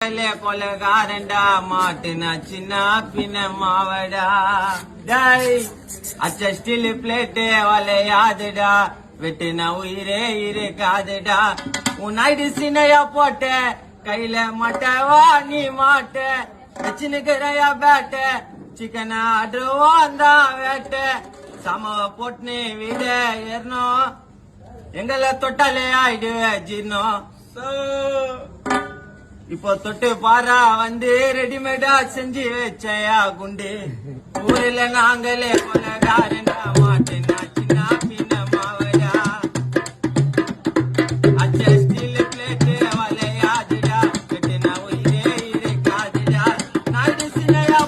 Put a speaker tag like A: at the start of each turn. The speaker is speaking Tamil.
A: கொலகாரண்டா மாட்டுனா சின்ன பின்ன மாவடா டை அச்ச ஸ்டில் பிளேட்டு வலையாதுடா வெட்டுனா உயிரே இருக்காதுடா உன் ஐடி சின்னையா போட்ட கையில மாட்டவா நீ மாட்ட வச்சுனுக்கிறையா பேட்ட சிக்கன் ஆடுவோம் தான் வேட்ட சமவ போட்டுன்னு வீட ஏறணும் எங்களை தொட்டாலே ஆயிடுவே ஜீர்ணம் இப்போ தொட்டு பாரா வந்து ரெடிமேடா செஞ்சு வச்சயா குண்டு ஊர்ல நாங்களே கொலகாரண்டா மாட்டேன்னா சின்ன பின்ன மாவடா அச்ச ஸ்டீல் பிளேட்டு வலையாதுடா வெட்டுனா உயிரே இருக்காதுடா நாடு சின்னையா